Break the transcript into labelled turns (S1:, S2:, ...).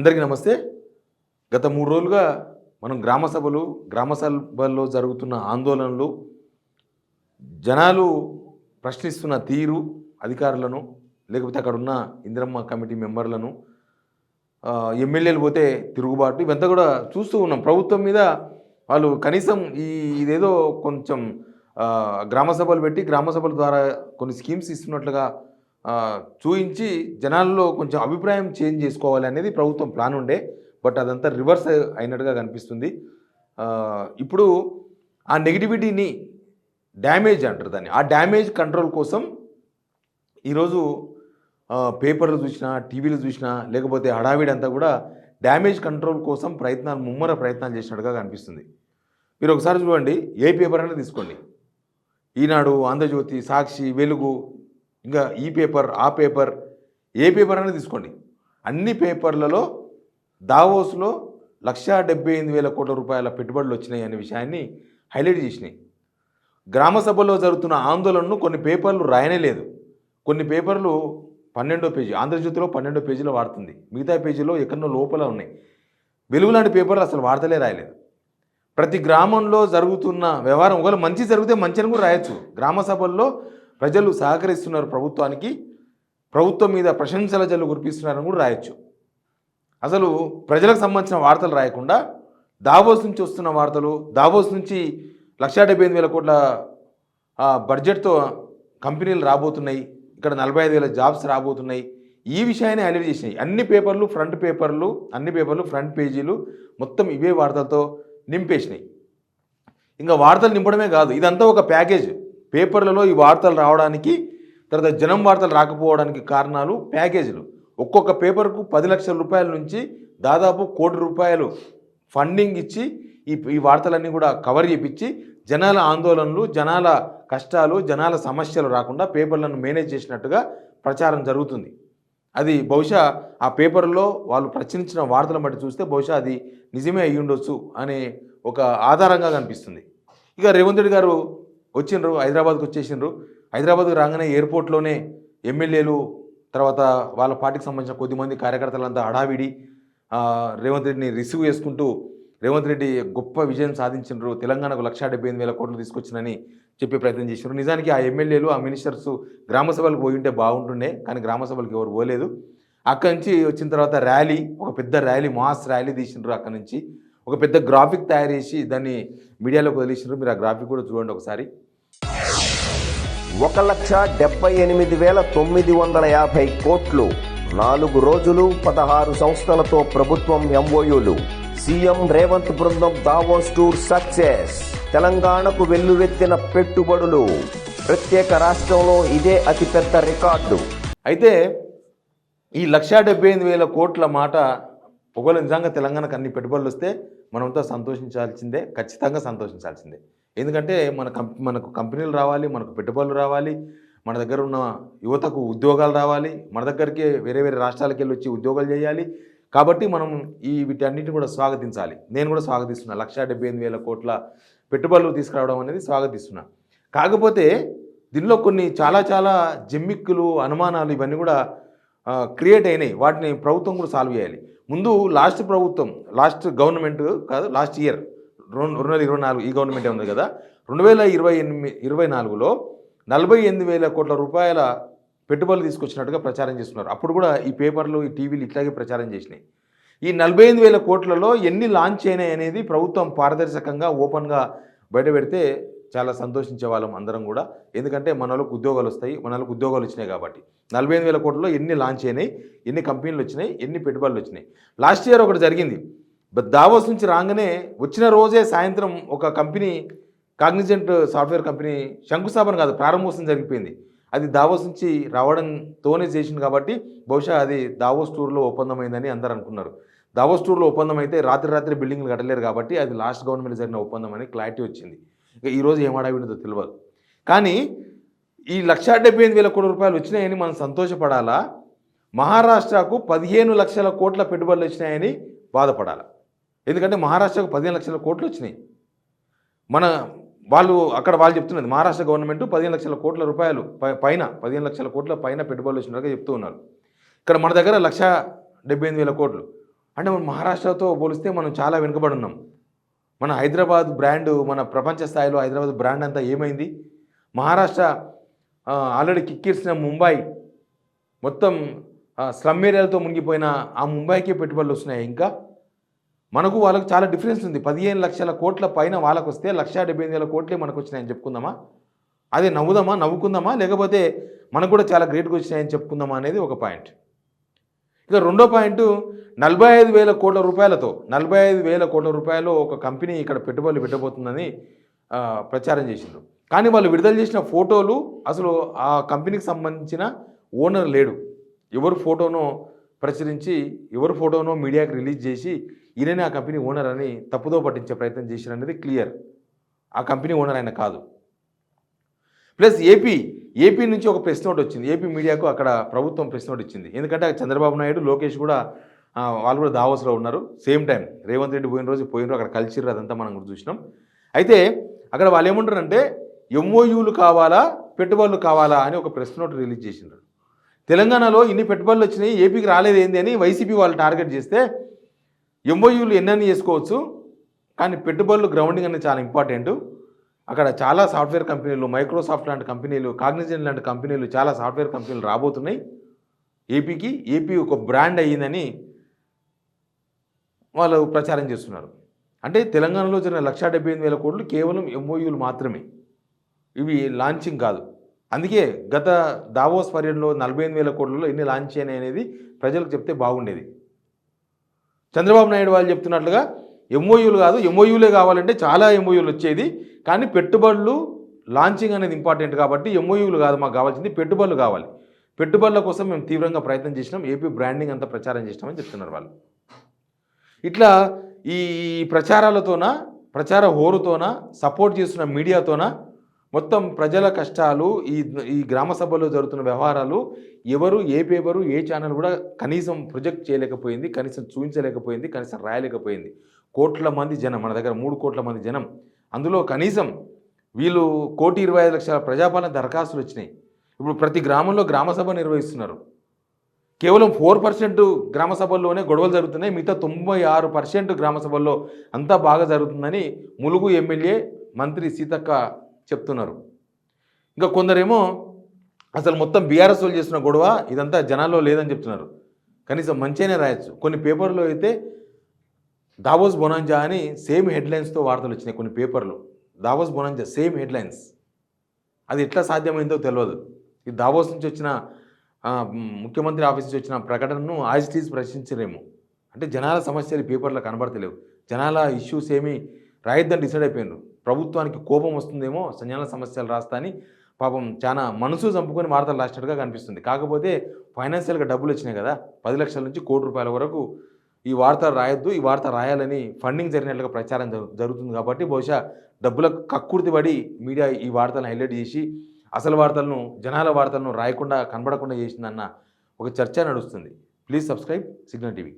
S1: అందరికీ నమస్తే. గత 3 రోజులుగా మనం గ్రామ సభల్లో జరుగుతున్న ఆందోళనలు, జనాలు ప్రశ్నిస్తున్న తీరు, అధికారులను, లేకపోతే అక్కడున్న ఇందిరమ్మ కమిటీ మెంబర్లను, ఎమ్మెల్యేలు పోతే తిరుగుబాటు, ఇవంతా కూడా చూస్తూ ఉన్నాం. ప్రభుత్వం మీద వాళ్ళు కనీసం ఇదేదో కొంచెం గ్రామ సభలు పెట్టి, గ్రామ సభల ద్వారా కొన్ని స్కీమ్స్ ఇస్తున్నట్లుగా చూయించి జనాల్లో కొంచెం అభిప్రాయం చేంజ్ చేసుకోవాలి అనేది ప్రభుత్వం ప్లాన్ ఉండే. బట్ అదంతా రివర్స్ అయినట్టుగా కనిపిస్తుంది. ఇప్పుడు ఆ నెగిటివిటీని డ్యామేజ్ అంటారు దాన్ని, ఆ డ్యామేజ్ కంట్రోల్ కోసం ఈరోజు పేపర్లు చూసినా, టీవీలు చూసినా, లేకపోతే హడావిడి అంతా కూడా డ్యామేజ్ కంట్రోల్ కోసం ముమ్మర ప్రయత్నాలు చేసినట్టుగా కనిపిస్తుంది. మీరు ఒకసారి చూడండి, ఏ పేపర్ అయినా తీసుకోండి, ఈనాడు, ఆంధ్రజ్యోతి, సాక్షి, వెలుగు, ఇంకా ఈ పేపర్, ఆ పేపర్, ఏ పేపర్ అయినా తీసుకోండి, అన్ని పేపర్లలో దావోస్లో 1,78,000 కోట్ల రూపాయల పెట్టుబడులు వచ్చినాయి అనే విషయాన్ని హైలైట్ చేసినాయి. గ్రామ సభలో జరుగుతున్న ఆందోళనను కొన్ని పేపర్లు రాయనే లేదు. కొన్ని పేపర్లు 12వ పేజీ, ఆంధ్రజ్యోతిలో 12వ పేజీలో వాడుతుంది, మిగతా పేజీలో ఎక్కడో లోపల ఉన్నాయి. వెలుగు లాంటి పేపర్లు అసలు వార్తలే రాయలేదు. ప్రతి గ్రామంలో జరుగుతున్న వ్యవహారం, ఒకవేళ మంచి జరిగితే మంచి అని కూడా రాయొచ్చు. గ్రామ సభల్లో ప్రజలు సహకరిస్తున్నారు ప్రభుత్వానికి, ప్రభుత్వం మీద ప్రశంసల జల్లు కురిపిస్తున్నారని కూడా రాయొచ్చు. అసలు ప్రజలకు సంబంధించిన వార్తలు రాయకుండా దావోస్ నుంచి వస్తున్న వార్తలు, దావోస్ నుంచి 1,78,000 కోట్ల బడ్జెట్తో కంపెనీలు రాబోతున్నాయి, ఇక్కడ 45,000 జాబ్స్ రాబోతున్నాయి, ఈ విషయాన్ని హైలైట్ చేసినాయి. అన్ని పేపర్లు ఫ్రంట్ పేజీలు మొత్తం ఇవే వార్తలతో నింపేసినాయి. ఇంకా వార్తలు నింపడమే కాదు, ఇదంతా ఒక ప్యాకేజ్. పేపర్లలో ఈ వార్తలు రావడానికి, తర్వాత జనం వార్తలు రాకపోవడానికి కారణాలు ప్యాకేజీలు. ఒక్కొక్క పేపర్కు 10 లక్షల రూపాయల నుంచి దాదాపు 1 కోటి రూపాయలు ఫండింగ్ ఇచ్చి ఈ వార్తలన్నీ కూడా కవర్ చేయించి జనాల ఆందోళనలు, జనాల కష్టాలు, జనాల సమస్యలు రాకుండా పేపర్లను మేనేజ్ చేసినట్టుగా ప్రచారం జరుగుతుంది. అది బహుశా ఆ పేపర్లో వాళ్ళు ప్రచురించిన వార్తలను బట్టి చూస్తే బహుశా అది నిజమే అయ్యి ఉండొచ్చు అనే ఒక ఆధారంగా కనిపిస్తుంది. ఇక రేవంత్ రెడ్డి గారు వచ్చిండ్రు, హైదరాబాద్కి వచ్చేసిండ్రు. హైదరాబాద్కి రాగానే ఎయిర్పోర్ట్లోనే ఎమ్మెల్యేలు, తర్వాత వాళ్ళ పార్టీకి సంబంధించిన కొద్దిమంది కార్యకర్తలంతా హడావిడి రేవంత్ రెడ్డిని రిసీవ్ చేసుకుంటూ, రేవంత్ రెడ్డి గొప్ప విజయం సాధించిండ్రు, తెలంగాణకు 1,78,000 కోట్లు తీసుకొచ్చినని చెప్పే ప్రయత్నం చేసినారు. నిజానికి ఆ ఎమ్మెల్యేలు, ఆ మినిస్టర్స్ గ్రామ సభలకు పోయి ఉంటే బాగుంటుండే, కానీ గ్రామ సభలకు ఎవరు పోలేదు. అక్కడి నుంచి వచ్చిన తర్వాత ర్యాలీ, ఒక పెద్ద ర్యాలీ, మాస్ ర్యాలీ తీసిండ్రు. అక్కడి నుంచి ఒక పెద్ద గ్రాఫిక్ తయారు చేసి దాన్ని మీడియాలోకి వదిలేసిండ్రు. మీరు ఆ గ్రాఫిక్ కూడా చూడండి ఒకసారి.
S2: 1,78,950 కోట్లు, 4 రోజులు 16 సంస్థలతో ప్రభుత్వం ఎంఓయూలు. సీఎం రేవంత్ బృందం దావోస్ టూర్ సక్సెస్. తెలంగాణకు వెల్లువెత్తిన పెట్టుబడులు. ప్రత్యేక రాష్ట్రంలో ఇదే అతిపెద్ద రికార్డు.
S1: అయితే ఈ 1,78,000 కోట్ల మాట, ఒకవేళ నిజంగా తెలంగాణకు అన్ని పెట్టుబడులు వస్తే మనంతా సంతోషించాల్సిందే, ఖచ్చితంగా సంతోషించాల్సిందే. ఎందుకంటే మనకు కంపెనీలు రావాలి, మనకు పెట్టుబడులు రావాలి, మన దగ్గర ఉన్న యువతకు ఉద్యోగాలు రావాలి, మన దగ్గరికి వేరే రాష్ట్రాలకు వెళ్ళి వచ్చి ఉద్యోగాలు చేయాలి. కాబట్టి మనం వీటన్నిటిని కూడా స్వాగతించాలి. నేను కూడా స్వాగతిస్తున్నా. 1,78,000 కోట్ల పెట్టుబడులు తీసుకురావడం అనేది స్వాగతిస్తున్నా. కాకపోతే దీనిలో కొన్ని చాలా జిమ్మిక్కులు, అనుమానాలు ఇవన్నీ కూడా క్రియేట్ అయినాయి. వాటిని ప్రభుత్వం కూడా సాల్వ్ చేయాలి. ముందు లాస్ట్ గవర్నమెంట్ కాదు, లాస్ట్ ఇయర్ 2024 ఈ గవర్నమెంటే ఉంది కదా, 2024లో 48,000 కోట్ల రూపాయల పెట్టుబడులు తీసుకొచ్చినట్టుగా ప్రచారం చేస్తున్నారు. అప్పుడు కూడా ఈ పేపర్లు, ఈ టీవీలు ఇట్లాగే ప్రచారం చేసినాయి. ఈ 48,000 కోట్లలో ఎన్ని లాంచ్ అయినాయి అనేది ప్రభుత్వం పారదర్శకంగా, ఓపెన్గా బయట పెడితే చాలా సంతోషించే వాళ్ళం అందరం కూడా. ఎందుకంటే మన వాళ్ళకు ఉద్యోగాలు వస్తాయి, మన వాళ్ళకు ఉద్యోగాలు వచ్చినాయి కాబట్టి. 48,000 కోట్లలో ఎన్ని లాంచ్ అయినాయి, ఎన్ని కంపెనీలు వచ్చినాయి, ఎన్ని పెట్టుబడులు వచ్చినాయి. లాస్ట్ ఇయర్ ఒకటి జరిగింది. దావోస్ నుంచి రాగానే వచ్చిన రోజే సాయంత్రం ఒక కంపెనీ, కాగ్నిజెంట్ సాఫ్ట్వేర్ కంపెనీ శంకుస్థాపన కాదు, ప్రారంభోత్సవం జరిగిపోయింది. అది దావోస్ నుంచి రావడంతోనే చేసింది కాబట్టి బహుశా అది దావోస్ టూర్లో ఒప్పందమైందని అందరూ అనుకున్నారు. దావోస్ టూర్లో ఒప్పందం అయితే రాత్రి బిల్డింగ్లు కట్టలేరు కాబట్టి అది లాస్ట్ గవర్నమెంట్ జరిగిన ఒప్పందం అని క్లారిటీ వచ్చింది. ఇక ఈరోజు ఏం హడావిడితో తెలియదు. కానీ ఈ 1,78,000 కోట్ల రూపాయలు వచ్చినాయని మనం సంతోషపడాలా, మహారాష్ట్రకు 15 లక్షల కోట్ల పెట్టుబడులు వచ్చినాయని బాధపడాలా? ఎందుకంటే మహారాష్ట్రకు 15 లక్షల కోట్లు వచ్చినాయి. వాళ్ళు చెప్తున్నది, మహారాష్ట్ర గవర్నమెంట్ 15 లక్షల కోట్ల రూపాయలు పైన, 15 లక్షల కోట్ల పైన పెట్టుబడులు వచ్చినట్టుగా చెప్తూ ఉన్నారు. ఇక్కడ మన దగ్గర 1,78,000 కోట్లు. అంటే మనం మహారాష్ట్రతో పోలిస్తే మనం చాలా వెనుకబడి ఉన్నాం. మన హైదరాబాద్ బ్రాండ్, మన ప్రపంచ స్థాయిలో హైదరాబాద్ బ్రాండ్ అంతా ఏమైంది? మహారాష్ట్ర ఆల్రెడీ కిక్కిరిసిన ముంబై మొత్తం స్లమ్ ఏరియాలతో మునిగిపోయిన ఆ ముంబైకి పెట్టుబడులు వస్తున్నాయి. ఇంకా మనకు వాళ్ళకు చాలా డిఫరెన్స్ ఉంది. 15 లక్షల కోట్ల పైన వాళ్ళకు వస్తే 1,78,000 కోట్లే మనకు వచ్చినాయని చెప్పుకుందామా? అదే నవ్వుదామా, నవ్వుకుందామా, లేకపోతే మనకు కూడా చాలా గ్రేట్గా వచ్చినాయని చెప్పుకుందామా అనేది ఒక పాయింట్. ఇక రెండో పాయింట్, 45,000 కోట్ల రూపాయలతో 45,000 కోట్ల రూపాయలు ఒక కంపెనీ ఇక్కడ పెట్టుబడులు పెట్టబోతుందని ప్రచారం చేసిండ్రు. కానీ వాళ్ళు విడుదల చేసిన ఫోటోలు అసలు ఆ కంపెనీకి సంబంధించిన ఓనర్ లేడు. ఎవరు ఫోటోనో ప్రచురించి, ఎవరు ఫోటోనో మీడియాకి రిలీజ్ చేసి ఈయననే ఆ కంపెనీ ఓనర్ అని తప్పుదో పట్టించే ప్రయత్నం చేసినది క్లియర్. ఆ కంపెనీ ఓనర్ ఆయన కాదు. ప్లస్ ఏపీ నుంచి ఒక ప్రెస్ నోట్ వచ్చింది. ఏపీ మీడియాకు అక్కడ ప్రభుత్వం ప్రెస్ నోట్ ఇచ్చింది. ఎందుకంటే చంద్రబాబు నాయుడు, లోకేష్ కూడా వాళ్ళు కూడా దావోస్లో ఉన్నారు. సేమ్ టైం రేవంత్ రెడ్డి పోయిన అక్కడ కలిసిర్రు, అదంతా మనం కూడా చూసినాం. అయితే అక్కడ వాళ్ళు ఏమంటారంటే ఎంఓయూలు కావాలా, పెట్టుబడులు కావాలా అని ఒక ప్రెస్ నోట్ రిలీజ్ చేసినారు. తెలంగాణలో ఇన్ని పెట్టుబడులు వచ్చినాయి, ఏపీకి రాలేదు ఏంది అని వైసీపీ వాళ్ళు టార్గెట్ చేస్తే ఎంఓయూలు ఎన్నన్నీ చేసుకోవచ్చు, కానీ పెట్టుబడులు గ్రౌండింగ్ అనేది చాలా ఇంపార్టెంట్. అక్కడ చాలా సాఫ్ట్వేర్ కంపెనీలు, మైక్రోసాఫ్ట్ లాంటి కంపెనీలు, కాగ్నిజెంట్ లాంటి కంపెనీలు, చాలా సాఫ్ట్వేర్ కంపెనీలు రాబోతున్నాయి ఏపీకి. ఏపీ ఒక బ్రాండ్ అయ్యిందని వాళ్ళు ప్రచారం చేస్తున్నారు. అంటే తెలంగాణలో జరిగిన 1,78,000 కోట్లు కేవలం ఎంఓయూలు మాత్రమే, ఇవి లాంచింగ్ కాదు. అందుకే గత దావోస్ పర్యటనలో 48,000 కోట్లలో ఎన్ని లాంచ్ అయినాయి అనేది ప్రజలకు చెప్తే బాగుండేది. చంద్రబాబు నాయుడు వాళ్ళు చెప్తున్నట్లుగా ఎంఓయూలు కాదు, ఎంఓయూలే కావాలంటే చాలా ఎంఓయూలు వచ్చేది, కానీ పెట్టుబడులు లాంచింగ్ అనేది ఇంపార్టెంట్ కాబట్టి ఎంఓయూలు కాదు, మాకు కావాల్సింది పెట్టుబడులు కావాలి. పెట్టుబడుల కోసం మేము తీవ్రంగా ప్రయత్నం చేసినాం, ఏపీ బ్రాండింగ్ అంతా ప్రచారం చేసినామని చెప్తున్నారు వాళ్ళు. ఇట్లా ఈ ప్రచారాలతోన, ప్రచార హోరుతోన, సపోర్ట్ చేస్తున్న మీడియాతోన మొత్తం ప్రజల కష్టాలు, ఈ గ్రామ సభలో జరుగుతున్న వ్యవహారాలు ఎవరు, ఏ పేపరు, ఏ ఛానల్ కూడా కనీసం ప్రొజెక్ట్ చేయలేకపోయింది, కనీసం చూపించలేకపోయింది, కనీసం రాయలేకపోయింది. కోట్ల మంది జనం, మన దగ్గర 3 కోట్ల మంది జనం, అందులో కనీసం వీళ్ళు 1,25,00,000 ప్రజాపాలన దరఖాస్తులు వచ్చినాయి. ఇప్పుడు ప్రతి గ్రామంలో గ్రామ సభ నిర్వహిస్తున్నారు. కేవలం 4% గ్రామ సభల్లోనే గొడవలు జరుగుతున్నాయి, మిగతా 96% గ్రామ సభల్లో అంతా బాగా జరుగుతుందని ములుగు ఎమ్మెల్యే మంత్రి సీతక్క చెప్తున్నారు. ఇంకా కొందరేమో అసలు మొత్తం బీఆర్ఎస్ వాళ్ళు చేస్తున్న గొడవ ఇదంతా జనాల్లో లేదని చెప్తున్నారు. కనీసం మంచిగానే రాయొచ్చు. కొన్ని పేపర్లో అయితే దావోస్ బొనాంజా అని సేమ్ హెడ్లైన్స్తో వార్తలు వచ్చినాయి. కొన్ని పేపర్లు దావోస్ బొనాంజా సేమ్ హెడ్లైన్స్. అది ఎట్లా సాధ్యమైందో తెలియదు. ఈ దావోస్ నుంచి వచ్చిన ముఖ్యమంత్రి ఆఫీస్ నుంచి వచ్చిన ప్రకటనను యాజ్ ఇట్ ఈజ్ ప్రశ్నించలేము. అంటే జనాల సమస్యలు పేపర్లో కనబడతలేవు, జనాల ఇష్యూస్ ఏమీ రాయొద్దని డిసైడ్ అయిపోయినారు. ప్రభుత్వానికి కోపం వస్తుందేమో జనాల సమస్యలు రాస్తా అని పాపం చాలా మనసు చంపుకొని వార్తలు రాసినట్టుగా కనిపిస్తుంది. కాకపోతే ఫైనాన్షియల్గా డబ్బులు వచ్చినాయి కదా, 10 లక్షల నుంచి ₹1,00,00,000 వరకు ఈ వార్త రాయొద్దు, ఈ వార్త రాయాలని ఫండింగ్ జరిగినట్లుగా ప్రచారం జరుగుతుంది. కాబట్టి బహుశా డబ్బులకు కక్కుర్తి పడి మీడియా ఈ వార్తలను హైలైట్ చేసి అసలు వార్తలను, జనాల వార్తలను రాయకుండా, కనబడకుండా చేసిందన్న ఒక చర్చ నడుస్తుంది. Please subscribe signal TV.